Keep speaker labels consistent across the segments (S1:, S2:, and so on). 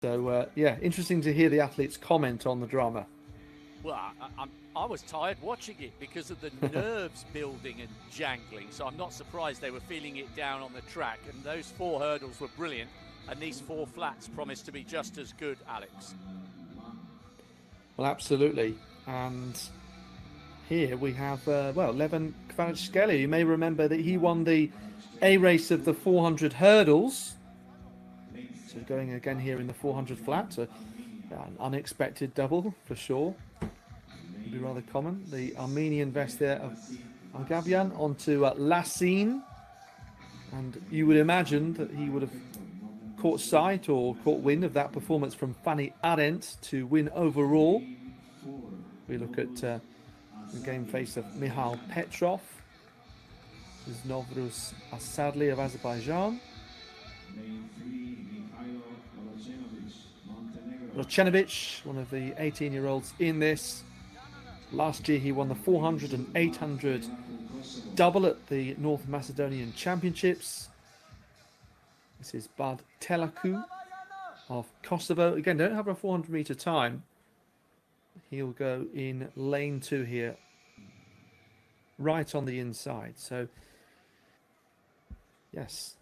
S1: So, yeah, interesting to hear the athletes comment on the drama.
S2: Well, I was tired watching it because of the nerves building and jangling, so I'm not surprised they were feeling it down on the track. And those 4 hurdles were brilliant, and these 4 flats promise to be just as good, Alex.
S1: Well, absolutely. And here we have, well, Levan Kvaratskhelia. You may remember that he won the A race of the 400 hurdles. So going again here in the 400 flat. So, an unexpected double for sure. Would be rather common. The Armenian vest there of Agabian onto Lassine. And you would imagine that he would have caught sight or caught wind of that performance from Fanny Arendt to win overall. We look at the game face of Mihail Petrov. This is Novruz Asadli of Azerbaijan. Rocenovic, one of the 18-year-olds in this. Last year he won the 400 and 800 double at the North Macedonian Championships. This is Bad Telaku of Kosovo. Again, don't have a 400 meter time. He'll go in lane 2 here, right on the inside. So, yes,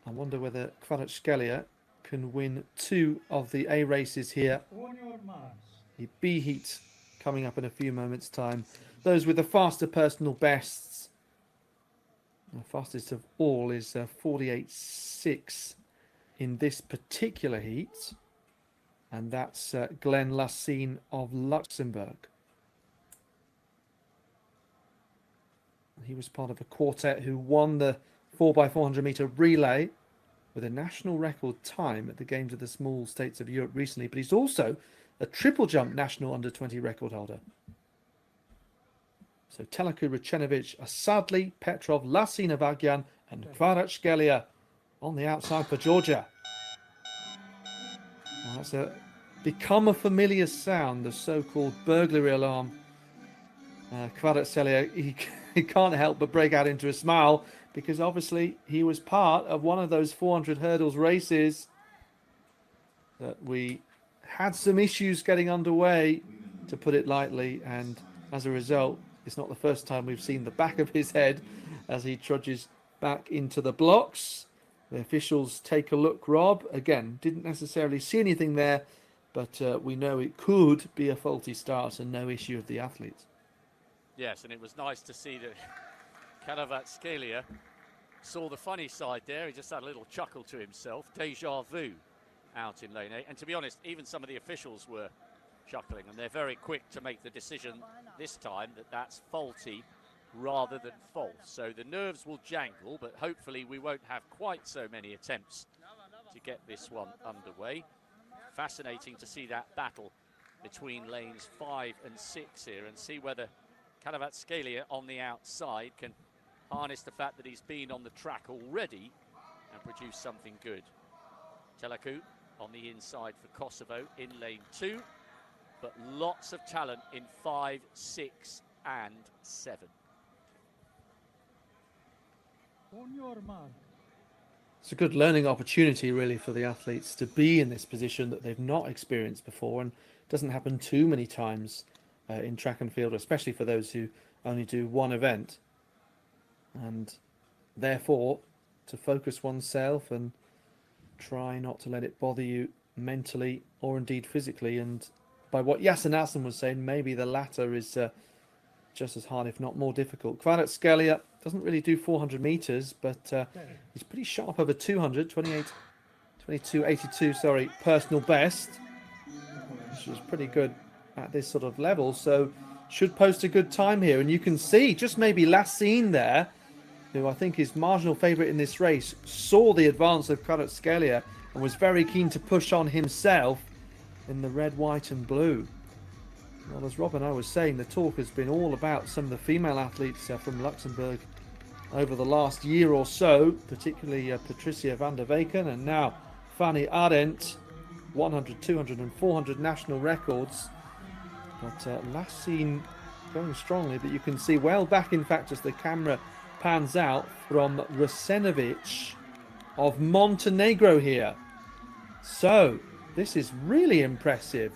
S1: I wonder whether Kvaratskhelia can win 2 of the A races here. The B heat coming up in a few moments' time. Those with the faster personal bests. The fastest of all is 48.6 in this particular heat. And that's Glenn Lassine of Luxembourg. He was part of a quartet who won the 4x400 meter relay with a national record time at the Games of the Small States of Europe recently, but he's also a triple jump national under-20 record holder. So Telaku, Rocenovic, Asadli, Petrov, Lassine of Agyan, and Kvaratskhelia on the outside for Georgia. Well, that's become a familiar sound, the so-called burglary alarm. Kvaratskhelia, he can't help but break out into a smile because obviously he was part of one of those 400 hurdles races that we had some issues getting underway, to put it lightly, and as a result, it's not the first time we've seen the back of his head as he trudges back into the blocks. The officials take a look, Rob. Again, didn't necessarily see anything there, but we know it could be a faulty start and no issue of the athletes.
S2: Yes, and it was nice to see that Kvaratskhelia saw the funny side there. He just had a little chuckle to himself. Deja vu out in lane 8. And to be honest, even some of the officials were chuckling, and they're very quick to make the decision this time that that's faulty rather than false. So the nerves will jangle, but hopefully we won't have quite so many attempts to get this one underway. Fascinating to see that battle between lanes 5 and 6 here, and see whether Kvaratskhelia on the outside can harness the fact that he's been on the track already and produce something good. Telaku on the inside for Kosovo in lane 2, but lots of talent in 5, 6 and 7.
S3: On your mark.
S1: It's a good learning opportunity really for the athletes to be in this position that they've not experienced before, and it doesn't happen too many times in track and field, especially for those who only do one event. And therefore, to focus oneself and try not to let it bother you mentally or indeed physically. And by what Yasin Aslan was saying, maybe the latter is just as hard, if not more difficult. Kvaratskhelia doesn't really do 400 meters, but he's pretty sharp over 200, 22.82, sorry, personal best, which is pretty good at this sort of level. So should post a good time here. And you can see just maybe Lassine there, who I think is marginal favourite in this race, saw the advance of Kvaratskhelia and was very keen to push on himself in the red, white and blue. Well, as Rob and I was saying, the talk has been all about some of the female athletes from Luxembourg over the last year or so, particularly Patricia van der Weken, and now Fanny Arendt, 100, 200 and 400 national records. But Lassine going strongly, but you can see well back, in fact, as the camera pans out, from Rocenovic of Montenegro here. So This is really impressive.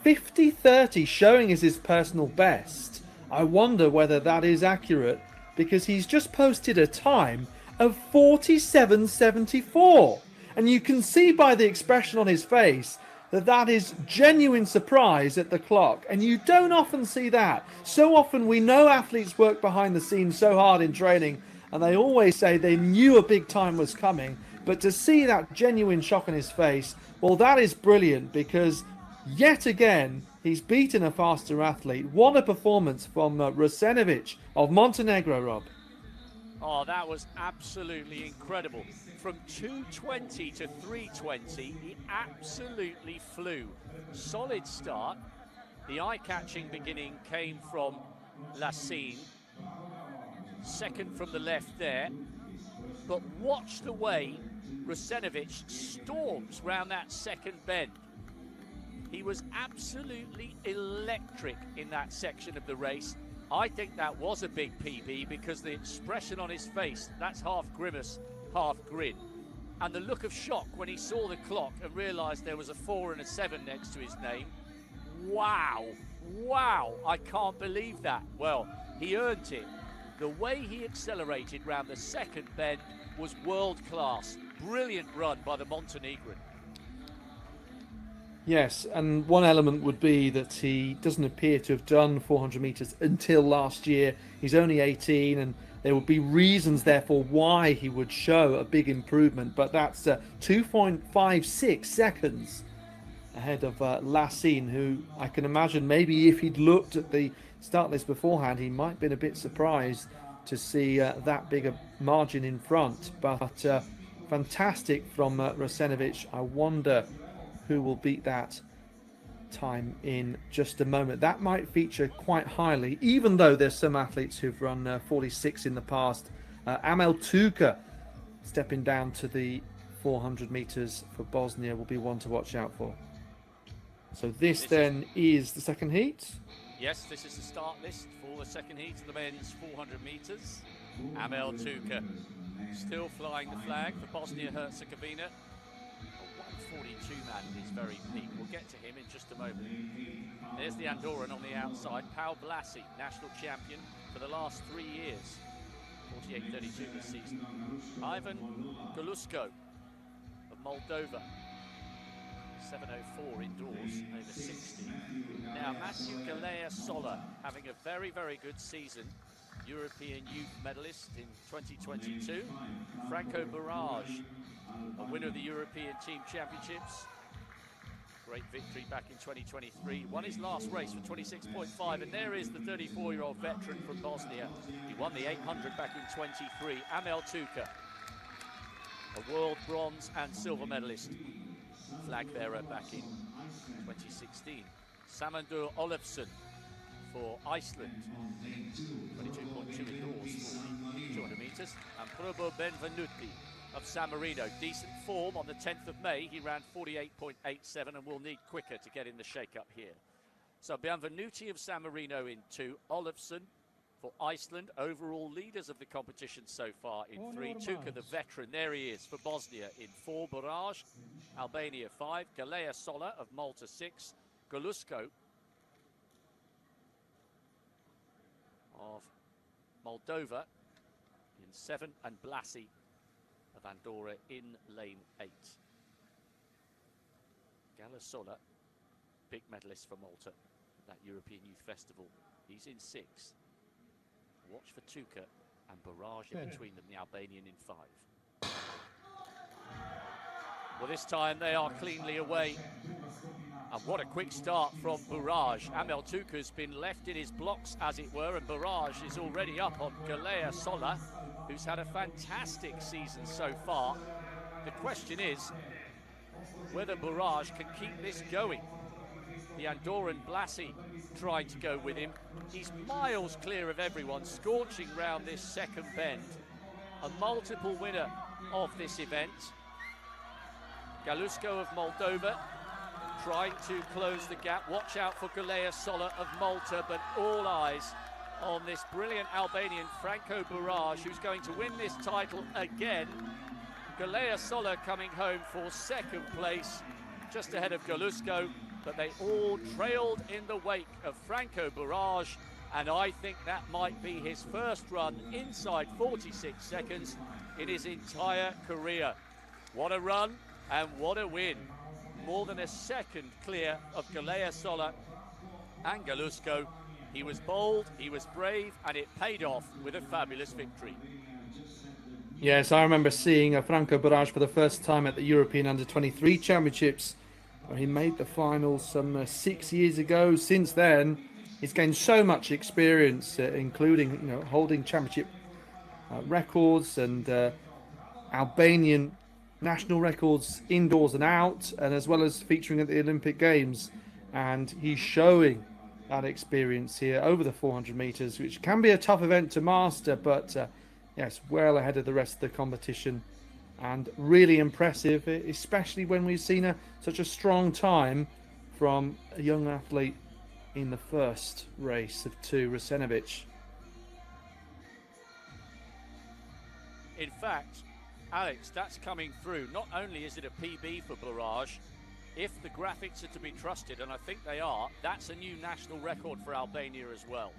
S1: 50:30 showing as his personal best. I wonder whether that is accurate because he's just posted a time of 47:74. And you can see by the expression on his face that that is genuine surprise at the clock. And you don't often see that. So often we know athletes work behind the scenes so hard in training and they always say they knew a big time was coming. But to see that genuine shock on his face, well, that is brilliant because yet again, he's beaten a faster athlete. What a performance from Rusenovic of Montenegro, Rob.
S2: Oh, that was absolutely incredible. From 2:20 to 3:20, he absolutely flew. Solid start. The eye-catching beginning came from Lassine. Second from the left there. But watch the way Rusenovic storms round that second bend. He was absolutely electric in that section of the race. I think that was a big PB because the expression on his face, that's half grimace, half grin. And the look of shock when he saw the clock and realised there was a 4 and a 7 next to his name. Wow, wow, I can't believe that. Well, he earned it. The way he accelerated round the second bend was world class. Brilliant run by the Montenegrin.
S1: Yes, and one element would be that he doesn't appear to have done 400 metres until last year. He's only 18, and there would be reasons, therefore, why he would show a big improvement. But that's 2.56 seconds ahead of Lassine, who I can imagine maybe if he'd looked at the start list beforehand, he might have been a bit surprised to see that big a margin in front. But fantastic from Rusenovic. I wonder who will beat that time in just a moment. That might feature quite highly, even though there's some athletes who've run 46 in the past. Amel Tuka stepping down to the 400 metres for Bosnia will be one to watch out for. So this then is the second heat.
S2: Yes, this is the start list for the second heat of the men's 400 metres. Amel Tuka still flying the flag for Bosnia-Herzegovina. 142 man at his very peak. We'll get to him in just a moment. There's the Andorran on the outside. Pau Blasi, national champion for the last 3 years. 48.32 this season. Ivan Galusko of Moldova. 7.04 indoors, over 60. Now Matthew Galea Sola having a very, very good season. European youth medalist in 2022. Franco Barrage, a winner of the European Team Championships. Great victory back in 2023. Won his last race for 26.5, and there is the 34-year-old veteran from Bosnia. He won the 800 back in 23. Amel Tuka, a world bronze and silver medalist. Flag bearer back in 2016. Samandur Olafsson for Iceland. 22.2 indoors for the 200 metres. And Probo Benvenuti of San Marino. Decent form on the 10th of May. He ran 48.87 and will need quicker to get in the shake-up here. So Benvenuti of San Marino in 2. Olafsson for Iceland. Overall leaders of the competition so far in 3. Tuka, the veteran, there he is for Bosnia in 4. Barrage, Albania 5. Galea Sola of Malta 6. Galusko of Moldova in 7, and Blasi of Andorra in lane 8. Galasola, big medalist for Malta at that European Youth Festival. He's in 6. Watch for Tuka and Barrage in between them, the Albanian in 5. Well, this time they are cleanly away. And what a quick start from Barrage. Amel Tuka's been left in his blocks, as it were, and Barrage is already up on Galea Sola, who's had a fantastic season so far. The question is whether Barrage can keep this going. The Andorran Blasi trying to go with him. He's miles clear of everyone, scorching round this second bend. A multiple winner of this event. Galusko of Moldova trying to close the gap. Watch out for Galea Sola of Malta, but all eyes on this brilliant Albanian Franco Barrage, who's going to win this title again. Galea Sola coming home for second place. just ahead of Galusko, but they all trailed in the wake of Franco Barrage, and I think that might be his first run inside 46 seconds in his entire career. What a run and what a win. More than a second clear of Galea Sola and Galusko. He was bold, he was brave, and it paid off with a fabulous victory.
S1: Yes, I remember seeing Franco Barrage for the first time at the European Under-23 Championships, where he made the final some 6 years ago. Since then, he's gained so much experience, including holding championship records and Albanian national records indoors and out, and as well as featuring at the Olympic Games. And he's showing that experience here over the 400 meters, which can be a tough event to master, but yes, well ahead of the rest of the competition and really impressive, especially when we've seen such a strong time from a young athlete in the first race of two, Rasenovic.
S2: In fact, Alex, that's coming through. Not only is it a PB for Barrage, if the graphics are to be trusted, and I think they are, that's a new national record for Albania as well.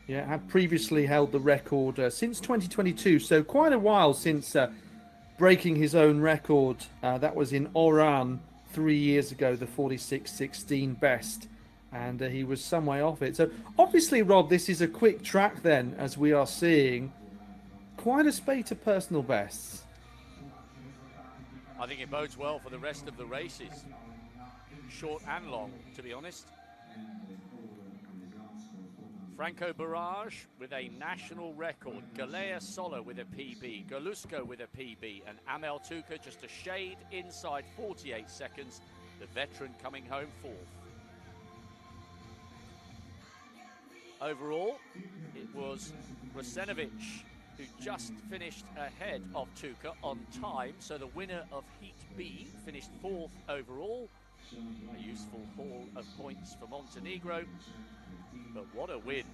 S1: Yeah, had previously held the record since 2022, so quite a while since breaking his own record. That was in Oran 3 years ago, the 46.16 best, and he was some way off it. So obviously, Rod, this is a quick track then, as we are seeing quite a spate of personal bests.
S2: I think it bodes well for the rest of the races, short and long, to be honest. Franco Barrage with a national record, Galea Sola with a PB, Galusko with a PB, and Amel Tuka just a shade inside 48 seconds, the veteran coming home fourth. Overall, it was Rasenovic who just finished ahead of Tuka on time, so the winner of Heat B finished fourth overall. A useful haul of points for Montenegro, but what a win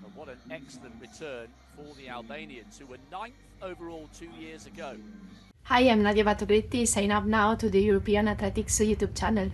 S2: and what an excellent return for the Albanians, who were 9th overall 2 years ago.
S4: Hi, I'm Nadia Batogritti. Sign up now to the European Athletics YouTube channel.